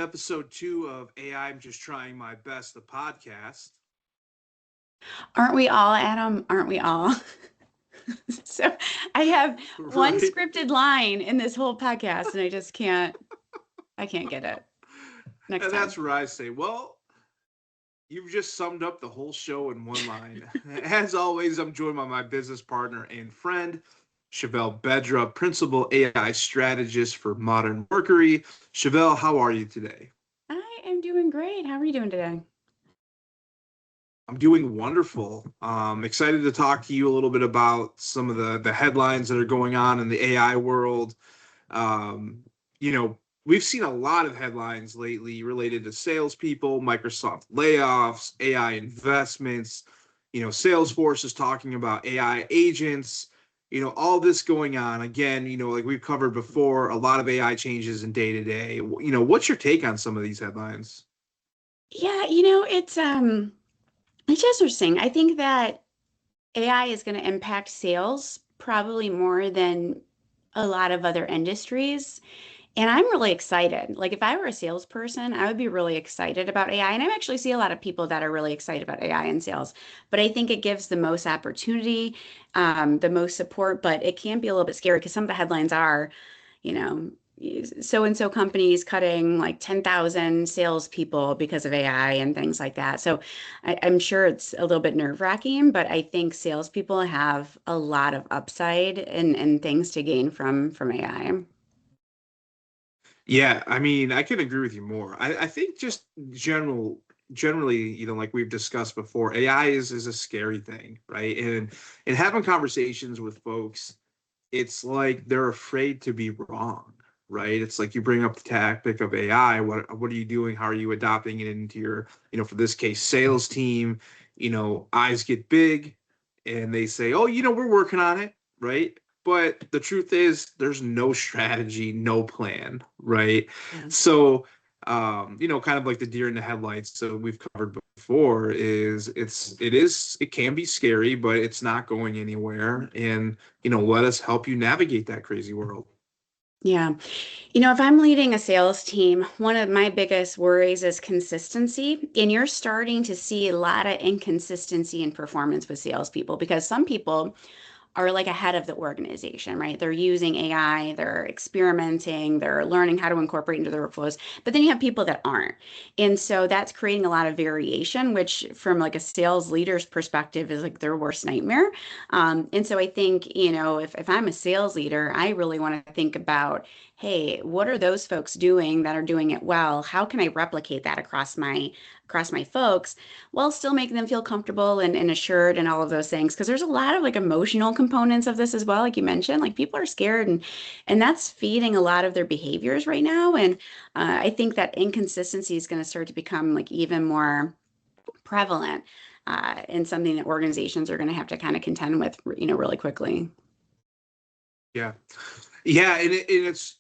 episode 2 of AI. I'm just trying my best, the podcast. Aren't we all, Adam? Aren't we all? So I have one Right? scripted line in this whole podcast and I can't get it. Next And time. that's where I say, well, you've just summed up the whole show in one line. As always, I'm joined by my business partner and friend, Chevelle Bedra, Principal AI Strategist for Modern Workery. Chevelle, how are you today? I am doing great. How are you doing today? I'm doing wonderful. Excited to talk to you a little bit about some of the headlines that are going on in the AI world. Um, we've seen a lot of headlines lately related to salespeople, Microsoft layoffs, AI investments. Salesforce is talking about AI agents. All this going on. Again, like we've covered before, a lot of AI changes in day to day. What's your take on some of these headlines? Yeah, it's interesting. I think that AI is going to impact sales probably more than a lot of other industries. And I'm really excited. Like if I were a salesperson, I would be really excited about AI. And I actually see a lot of people that are really excited about AI in sales. But I think it gives the most opportunity, the most support, but it can be a little bit scary because some of the headlines are, you know, so and so companies cutting like 10,000 salespeople because of AI and things like that. So I'm sure it's a little bit nerve-wracking, but I think salespeople have a lot of upside and things to gain from AI. Yeah, I mean, I can agree with you more. I think just generally, like we've discussed before, AI is a scary thing, right? And having conversations with folks, it's like they're afraid to be wrong, right? It's like you bring up the topic of AI. What are you doing? How are you adopting it into your, for this case, sales team? Eyes get big, and they say, "Oh, we're working on it," right? But the truth is, there's no strategy, no plan, right? Yeah. So, kind of like the deer in the headlights. So we've covered before it can be scary, but it's not going anywhere, and let us help you navigate that crazy world. Yeah. If I'm leading a sales team, one of my biggest worries is consistency. And you're starting to see a lot of inconsistency in performance with salespeople because some people are like ahead of the organization, right? They're using AI, they're experimenting, they're learning how to incorporate into their workflows. But then you have people that aren't. And so that's creating a lot of variation, which from like a sales leader's perspective is like their worst nightmare. And so I think, if I'm a sales leader, I really want to think about, hey, what are those folks doing that are doing it well? How can I replicate that across my folks while still making them feel comfortable and assured and all of those things? Because there's a lot of like emotional components of this as well, like you mentioned, like people are scared and that's feeding a lot of their behaviors right now. And I think that inconsistency is going to start to become like even more prevalent and something that organizations are going to have to kind of contend with, really quickly. Yeah, yeah, and it's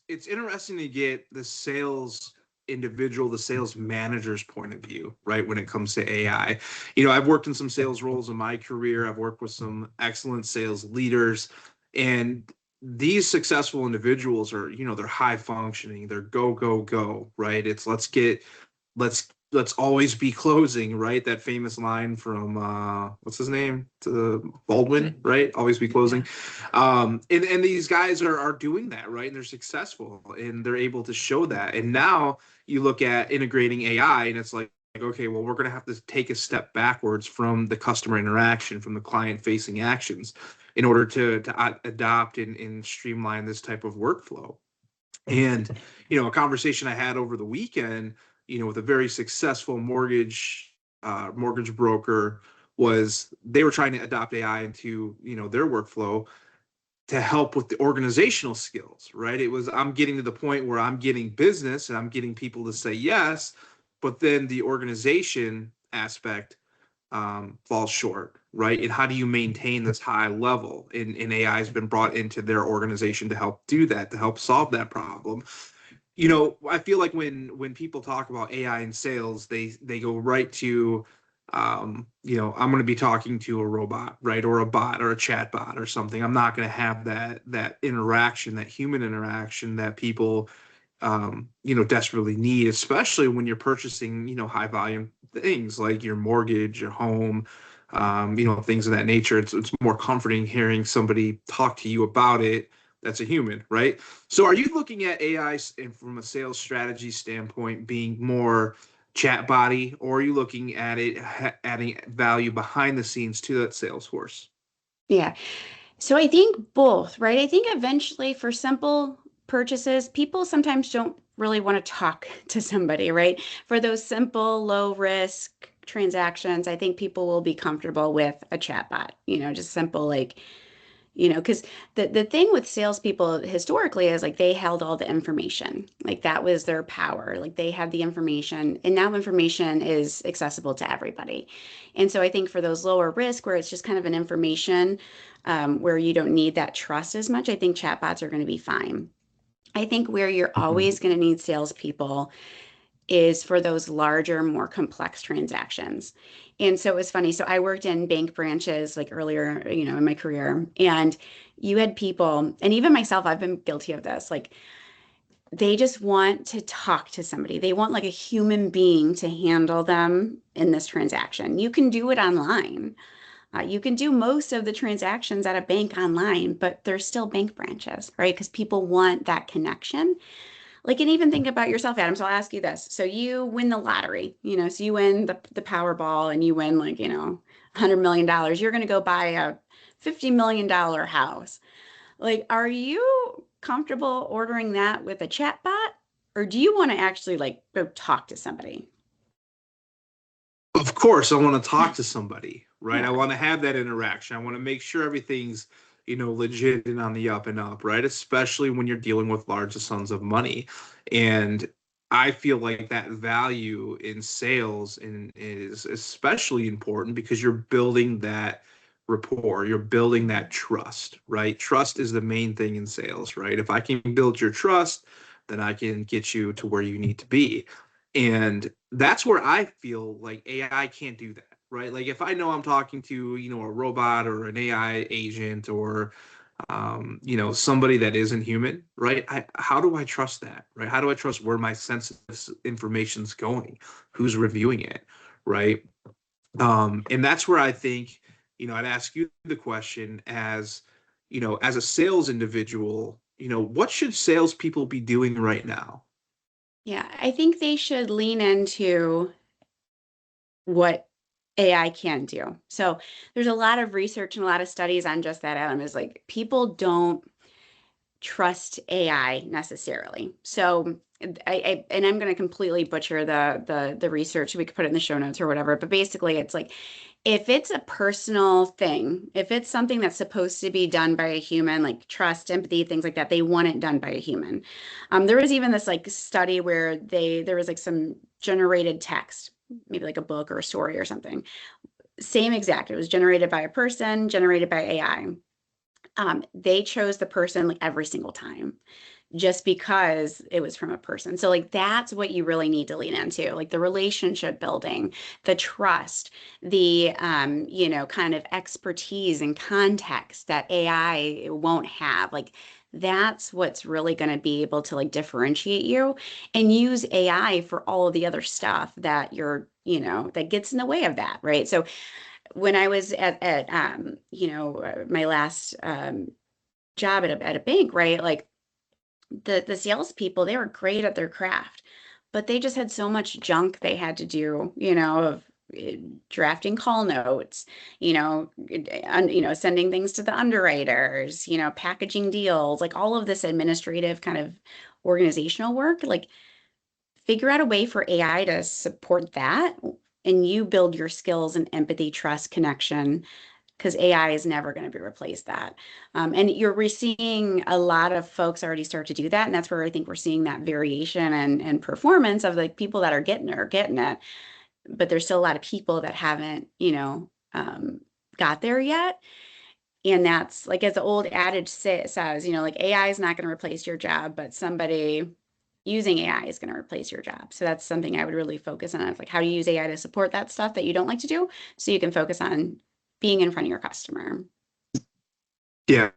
interesting to get the sales individual, the sales manager's point of view, right? When it comes to AI, I've worked in some sales roles in my career. I've worked with some excellent sales leaders, and these successful individuals are, they're high functioning, they're go go go, right? It's let's always be closing, right? That famous line from what's his name? To Baldwin, right? Always be closing. Yeah. And these guys are doing that, right? And they're successful and they're able to show that. And now you look at integrating AI and it's like, okay, well, we're going to have to take a step backwards from the customer interaction, from the client facing actions in order to adopt and streamline this type of workflow. And, a conversation I had over the weekend, with a very successful mortgage broker, was they were trying to adopt AI into, their workflow to help with the organizational skills, right? It was, I'm getting to the point where I'm getting business and I'm getting people to say yes, but then the organization aspect falls short, right? And how do you maintain this high level? And AI has been brought into their organization to help do that, to help solve that problem. I feel like when people talk about AI in sales, they go right to, I'm going to be talking to a robot, right, or a bot or a chat bot or something. I'm not going to have that interaction, that human interaction that people desperately need, especially when you're purchasing, high volume things like your mortgage, your home, things of that nature. It's more comforting hearing somebody talk to you about it that's a human, right? So are you looking at AI from a sales strategy standpoint being more chat body, or are you looking at it adding value behind the scenes to that sales force? Yeah. So I think both, right? I think eventually for simple purchases, people sometimes don't really want to talk to somebody, right? For those simple, low risk transactions, I think people will be comfortable with a chatbot, just simple like because the thing with salespeople historically is like they held all the information. Like that was their power. Like they had the information, and now information is accessible to everybody. And so I think for those lower risk where it's just kind of an information where you don't need that trust as much, I think chatbots are going to be fine. I think where you're Mhm. always going to need salespeople is for those larger, more complex transactions. And so it was funny. So I worked in bank branches like earlier, in my career, and you had people, and even myself, I've been guilty of this. Like they just want to talk to somebody. They want like a human being to handle them in this transaction. You can do it online. You can do most of the transactions at a bank online, but there's still bank branches, right? Because people want that connection. Like, and even think about yourself, Adam. So I'll ask you this. So you win the lottery, so you win the Powerball and you win like, $100 million. You're going to go buy a $50 million house. Like, are you comfortable ordering that with a chat bot? Or do you want to actually like go talk to somebody? Of course, I want to talk to somebody, right? I Yeah. want to have that interaction. I want to make sure everything's, legit and on the up and up, right? Especially when you're dealing with large sums of money. And I feel like that value in sales is especially important because you're building that rapport, you're building that trust, right? Trust is the main thing in sales, right? If I can build your trust, then I can get you to where you need to be. And that's where I feel like AI can't do that, right? Like if I know I'm talking to, a robot or an AI agent or, somebody that isn't human, right? How do I trust that, right? How do I trust where my sensitive information's going? Who's reviewing it, right? And that's where I think, I'd ask you the question as, as a sales individual, what should salespeople be doing right now? Yeah. I think they should lean into what AI can do. So there's a lot of research and a lot of studies on just that, Adam, is like people don't trust AI necessarily. So and I'm going to completely butcher the research. We could put it in the show notes or whatever. But basically, it's like if it's a personal thing, if it's something that's supposed to be done by a human, like trust, empathy, things like that, they want it done by a human. There was even this like study where there was like some generated text, maybe like a book or a story or something. Same exact. It was generated by a person, generated by AI. They chose the person like every single time just because it was from a person. So like that's what you really need to lean into, like the relationship building, the trust, the kind of expertise and context that AI won't have. Like that's what's really going to be able to like differentiate you and use AI for all of the other stuff that that gets in the way of that, right? So when I was at my last job at a bank, right? Like the salespeople, they were great at their craft, but they just had so much junk they had to do, of eh, drafting call notes, sending things to the underwriters, packaging deals, like all of this administrative kind of organizational work. Like figure out a way for AI to support that, and you build your skills and empathy, trust, connection because AI is never going to be replaced that. And you're seeing a lot of folks already start to do that. And that's where I think we're seeing that variation and performance of the people that are getting it. But there's still a lot of people that haven't, got there yet. And that's like as the old adage says, like AI is not going to replace your job, but somebody using AI is going to replace your job. So that's something I would really focus on. It's like how do you use AI to support that stuff that you don't like to do so you can focus on being in front of your customer. Yeah.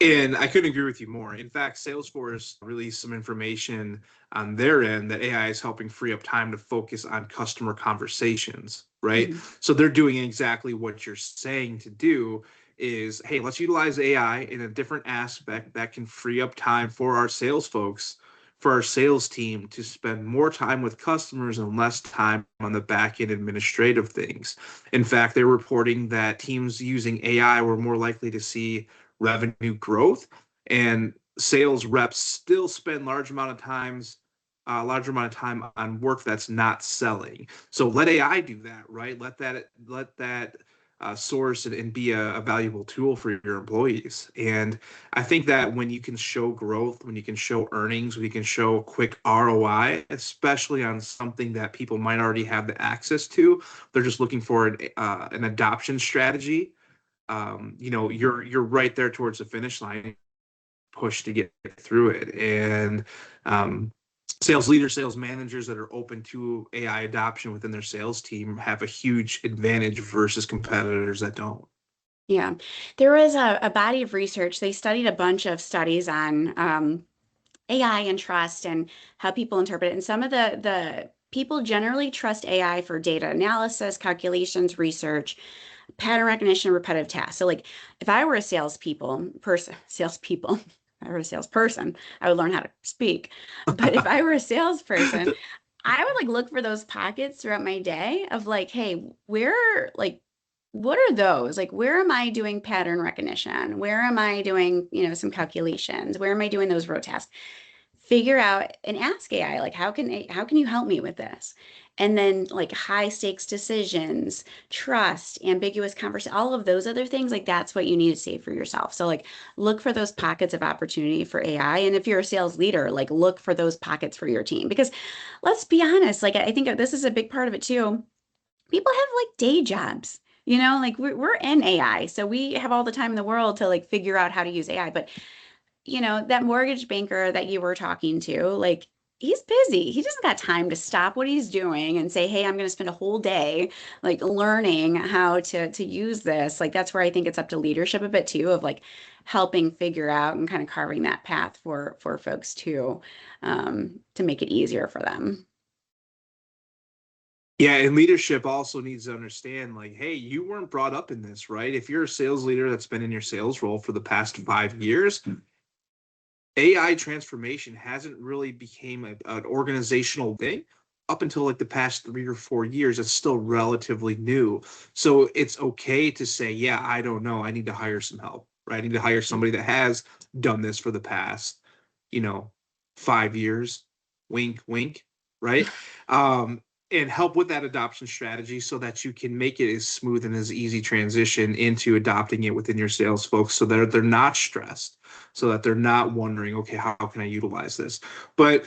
And I couldn't agree with you more. In fact, Salesforce released some information on their end that AI is helping free up time to focus on customer conversations, right? Mhm. So they're doing exactly what you're saying to do is, hey, let's utilize AI in a different aspect that can free up time for our sales folks, for our sales team to spend more time with customers and less time on the back end administrative things. In fact, they're reporting that teams using AI were more likely to see revenue growth, and sales reps still spend larger amount of time on work that's not selling. So let AI do that, right? Let that source and be a valuable tool for your employees. And I think that when you can show growth, when you can show earnings, when you can show quick ROI, especially on something that people might already have the access to, they're just looking for an adoption strategy. You're right there towards the finish line, push to get through it. And um, sales leaders, sales managers that are open to AI adoption within their sales team have a huge advantage versus competitors that don't. Yeah. There was a body of research. They studied a bunch of studies on AI and trust and how people interpret it. And some of the people generally trust AI for data analysis, calculations, research, pattern recognition, repetitive tasks. So like if I were a salespeople, if I were a salesperson, I would learn how to speak. But if I were a salesperson, I would like look for those pockets throughout my day of like, hey, where like what are those? Like where am I doing pattern recognition? Where am I doing, some calculations? Where am I doing those road tasks? Figure out and ask AI like how can you help me with this? And then like high stakes decisions, trust, ambiguous conversation, all of those other things, like that's what you need to save for yourself. So like look for those pockets of opportunity for AI. And if you're a sales leader, like look for those pockets for your team. Because let's be honest, like I think this is a big part of it too. People have like day jobs. Like we're in AI. So we have all the time in the world to like figure out how to use AI. But that mortgage banker that you were talking to, like he's busy. He doesn't got time to stop what he's doing and say, "Hey, I'm going to spend a whole day like learning how to use this." Like that's where I think it's up to leadership a bit too of like helping figure out and kind of carving that path for folks too, to make it easier for them. Yeah, and leadership also needs to understand, like, hey, you weren't brought up in this, right? If you're a sales leader that's been in your sales role for the past 5 years, AI transformation hasn't really became an organizational thing up until like the past 3 or 4 years. It's still relatively new. So it's okay to say, yeah, I don't know. I need to hire some help, right? I need to hire somebody that has done this for the past, you know, 5 years. Wink, wink, right? Um, and help with that adoption strategy so that you can make it as smooth and as easy transition into adopting it within your sales folks so that they're not stressed, so that they're not wondering, okay, how can I utilize this? But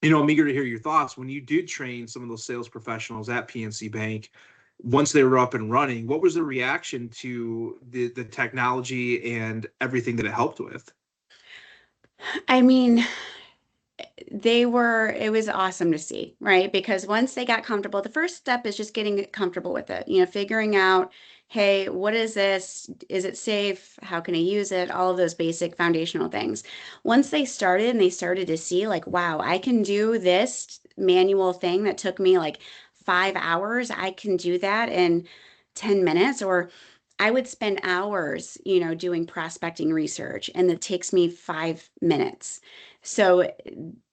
I'm eager to hear your thoughts. When you did train some of those sales professionals at PNC Bank, once they were up and running, what was the reaction to the technology and everything that it helped with? I mean, it was awesome to see, right? Because once they got comfortable, the first step is just getting comfortable with it, figuring out, hey, what is this? Is it safe? How can I use it? All of those basic foundational things. Once they started and they started to see, like, wow, I can do this manual thing that took me like 5 hours. I can do that in 10 minutes, or I would spend hours, doing prospecting research, and it takes me 5 minutes. So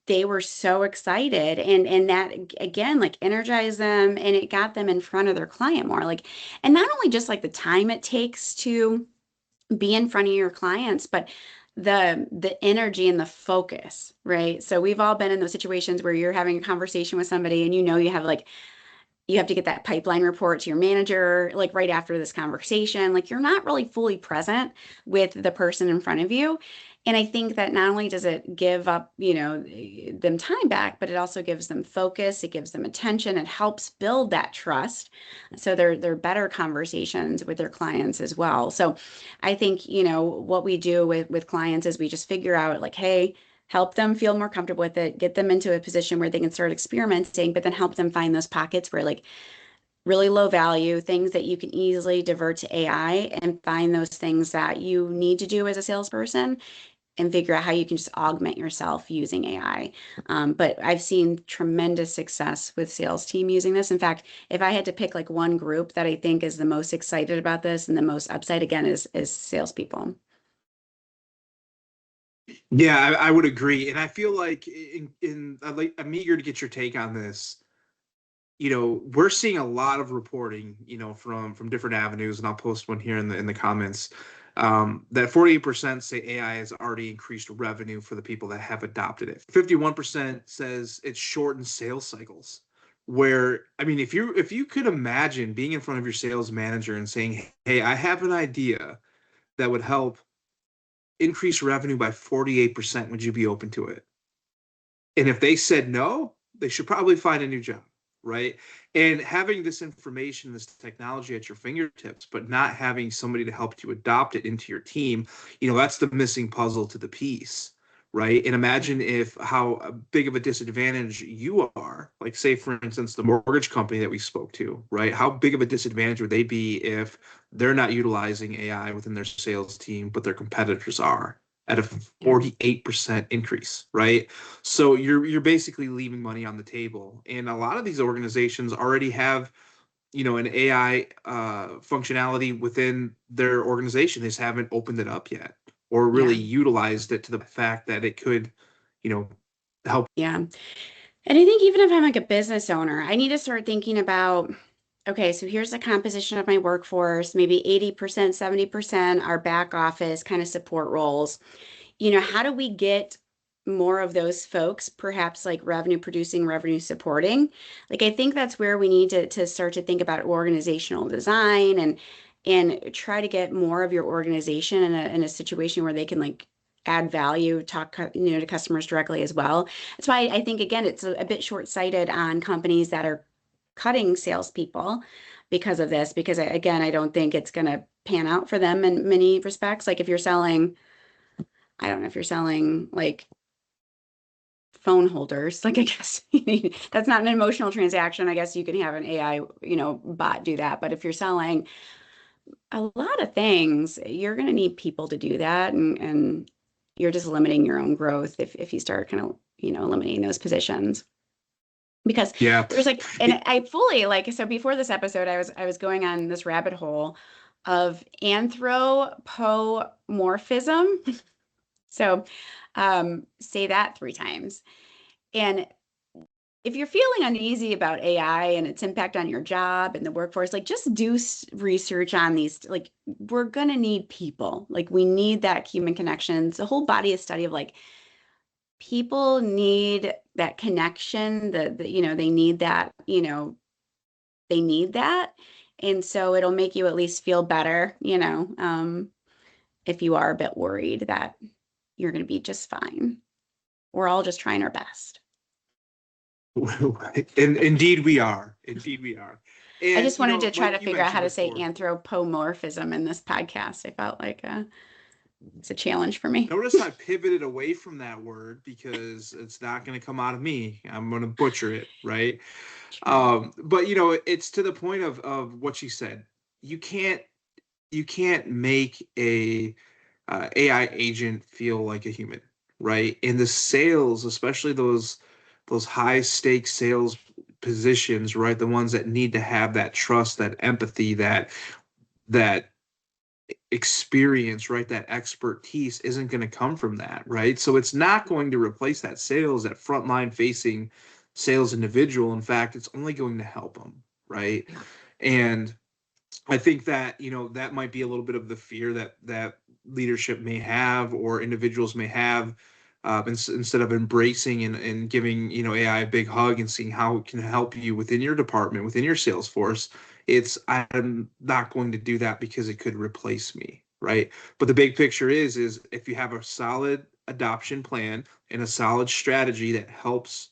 they were so excited, and that again like energized them, and it got them in front of their client more, like, and not only just like the time it takes to be in front of your clients, but the energy and the focus, right? So we've all been in those situations where you're having a conversation with somebody and you have to get that pipeline report to your manager like right after this conversation. Like you're not really fully present with the person in front of you. And I think that not only does it give up, them time back, but it also gives them focus, it gives them attention, it helps build that trust. So they're better conversations with their clients as well. So I think, what we do with clients is we just figure out like, hey, help them feel more comfortable with it, get them into a position where they can start experimenting, but then help them find those pockets where like really low value, things that you can easily divert to AI and find those things that you need to do as a salesperson and figure out how you can just augment yourself using AI. But I've seen tremendous success with sales team using this. In fact, if I had to pick like one group that I think is the most excited about this and the most upside again is salespeople. Yeah, I would agree, and I feel like I'm eager to get your take on this. We're seeing a lot of reporting, from different avenues, and I'll post one here in the comments. That 48% say AI has already increased revenue for the people that have adopted it. 51% says it's shortened sales cycles. Where, I mean, if you could imagine being in front of your sales manager and saying, "Hey, I have an idea that would help increase revenue by 48%, would you be open to it?" And if they said no, they should probably find a new job, right? And having this information, this technology at your fingertips, but not having somebody to help you adopt it into your team, that's the missing puzzle to the piece, right? And imagine if how big of a disadvantage you are, like say for instance, the mortgage company that we spoke to, right? How big of a disadvantage would they be if they're not utilizing AI within their sales team, but their competitors are at a Yeah. 48% increase, right? So you're basically leaving money on the table, and a lot of these organizations already have an AI functionality within their organization. They just haven't opened it up yet or really Yeah. utilized it to the fact that it could, you know, help. Yeah. And I think even if I'm like a business owner, I need to start thinking about, okay, so here's the composition of my workforce. Maybe 80%, 70% are back office kind of support roles. How do we get more of those folks, perhaps like revenue producing, revenue supporting? Like I think that's where we need to start to think about organizational design and try to get more of your organization in a situation where they can like add value, talk, to customers directly as well. That's why I think again it's a bit short-sighted on companies that are cutting salespeople because of this, because again, I don't think it's going to pan out for them in many respects. Like if you're selling, I don't know if you're selling like phone holders, like I guess that's not an emotional transaction. I guess you can have an AI, bot do that. But if you're selling a lot of things, you're going to need people to do that. And you're just limiting your own growth if you start kind of, eliminating those positions. Because Yeah. there's like, and I fully like, so before this episode, I was going on this rabbit hole of anthropomorphism. So say that 3 times. And if you're feeling uneasy about AI and its impact on your job and the workforce, like just do research on these. Like we're going to need people. Like we need that human connection. It's a whole body of study of like people need that connection, they need that, they need that. And so it'll make you at least feel better, if you are a bit worried that you're going to be just fine. We're all just trying our best. And indeed we are. Indeed we are. I And just wanted to try to like you figure out how mentioned to say before, anthropomorphism in this podcast. I felt like it's a challenge for me. notice I pivoted away from that word because it's not going to come out of me. I'm going to butcher it, right? True. But it's to the point of what you said. You can't you can't make a AI agent feel like a human, right? In the sales, especially those high stakes sales positions, right? The ones that need to have that trust, that empathy, that experience, right? That expertise isn't going to come from that, right? So it's not going to replace that frontline facing sales individual. In fact, it's only going to help them, right? Yeah. And I think that that might be a little bit of the fear that leadership may have or individuals may have, instead of embracing and giving AI a big hug and seeing how it can help you within your department, within your sales force. It's I'm not going to do that because it could replace me, right? But the big picture is if you have a solid adoption plan and a solid strategy that helps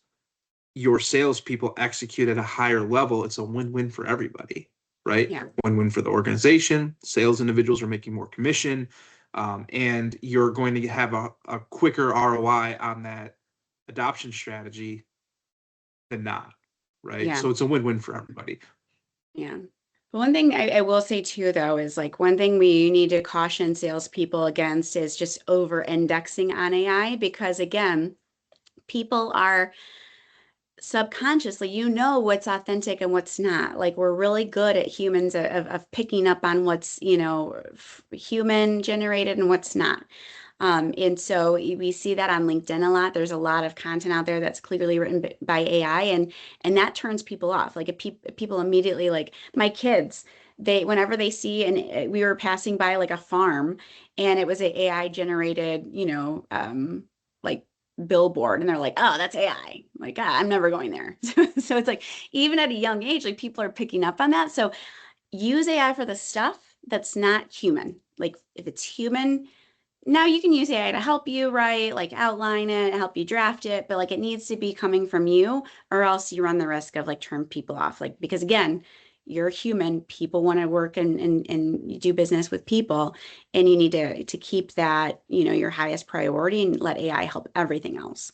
your salespeople execute at a higher level, it's a win-win for everybody, right? Yeah. Win-win for the organization. Sales individuals are making more commission, and you're going to have a quicker ROI on that adoption strategy than not, right? Yeah. So it's a win-win for everybody. Yeah. One thing I will say too, though, is like one thing we need to caution salespeople against is just over indexing on AI because, again, people are subconsciously, what's authentic and what's not. Like we're really good at humans of picking up on what's, human generated and what's not. And so we see that on LinkedIn a lot. There's a lot of content out there that's clearly written by AI, and that turns people off. Like people immediately, like my kids, they whenever they see, and we were passing by like a farm, and it was a AI generated, like billboard, and they're like, "Oh, that's AI." Like, ah, I'm never going there. So it's like even at a young age, like people are picking up on that. So use AI for the stuff that's not human. Like if it's human, now you can use AI to help you write, like outline it, help you draft it, but like it needs to be coming from you, or else you run the risk of like turn people off. Like because again, you're human, people want to work and do business with people, and you need to keep that, your highest priority and let AI help everything else.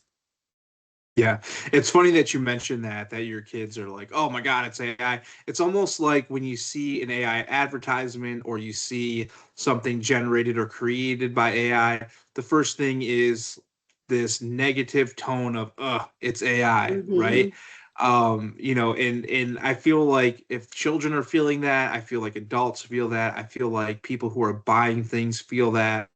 Yeah, it's funny that you mentioned that your kids are like, "Oh my God, it's AI." It's almost like when you see an AI advertisement or you see something generated or created by AI, the first thing is this negative tone of, "Ugh, it's AI," right? Hmm. And I feel like if children are feeling that, I feel like adults feel that, I feel like people who are buying things feel that,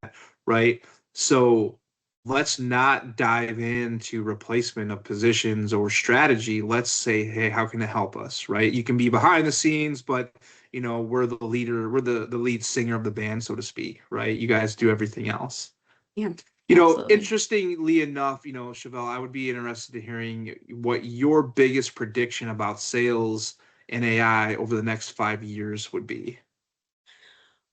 right? So let's not dive into replacement of positions or strategy. Let's say, hey, how can it help us? Right? You can be behind the scenes, but we're the leader, we're the lead singer of the band, so to speak, right? You guys do everything else. Yeah, absolutely. Interestingly enough, Chevelle, I would be interested in hearing what your biggest prediction about sales and AI over the next 5 years would be.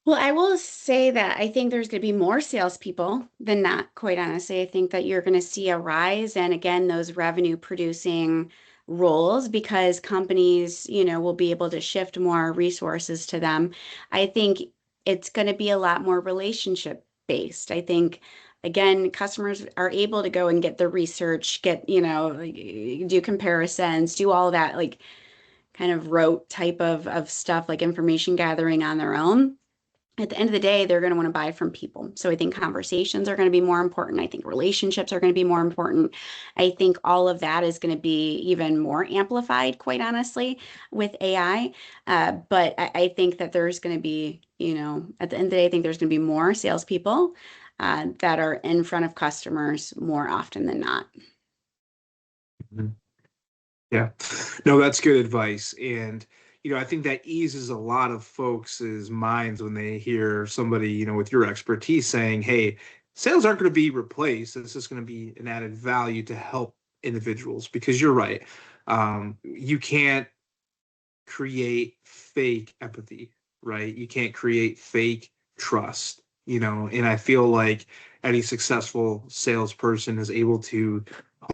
Well, I will say that I think there's going to be more salespeople than not, quite honestly. I think that you're going to see a rise and again, those revenue producing roles because companies, will be able to shift more resources to them. I think it's going to be a lot more relationship based. I think again, customers are able to go and get the research, get, like, do comparisons, do all that like kind of rote type of stuff like information gathering on their own. At the end of the day, they're going to want to buy from people. So I think conversations are going to be more important. I think relationships are going to be more important. I think all of that is going to be even more amplified, quite honestly, with AI. But I think that there's going to be, at the end of the day, I think there's going to be more salespeople that are in front of customers more often than not. Yeah. No, that's good advice. And, I think that eases a lot of folks' minds when they hear somebody, with your expertise saying, hey, sales aren't going to be replaced. This is going to be an added value to help individuals because you're right. You can't create fake empathy, right? You can't create fake trust, and I feel like any successful salesperson is able to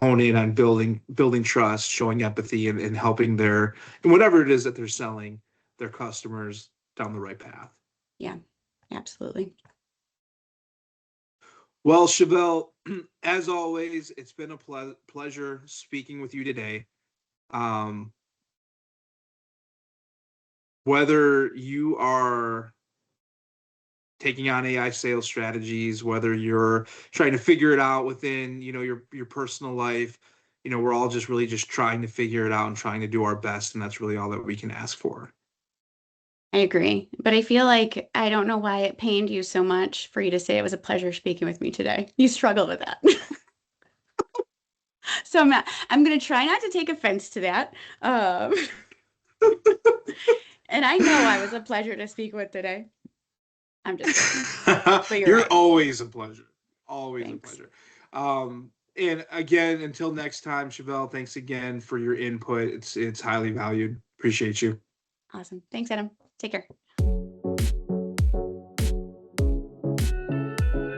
hone in on building trust, showing empathy and helping their and whatever it is that they're selling their customers down the right path. Yeah, absolutely. Well, Chevelle, as always, it's been a pleasure speaking with you today. Um, whether you are taking on AI sales strategies, whether you're trying to figure it out within, your personal life, we're all just really just trying to figure it out and trying to do our best, and that's really all that we can ask for. I agree. But I feel like I don't know why it pained you so much for you to say it was a pleasure speaking with me today. You struggle with that. So I'm going to try not to take offense to that. Um, and I know I was a pleasure to speak with today. I'm just kidding. But you're You're right. always a pleasure. Always a Thanks. pleasure. And again, until next time, Chevelle, thanks again for your input. It's highly valued. Appreciate you. Awesome. Thanks, Adam. Take care.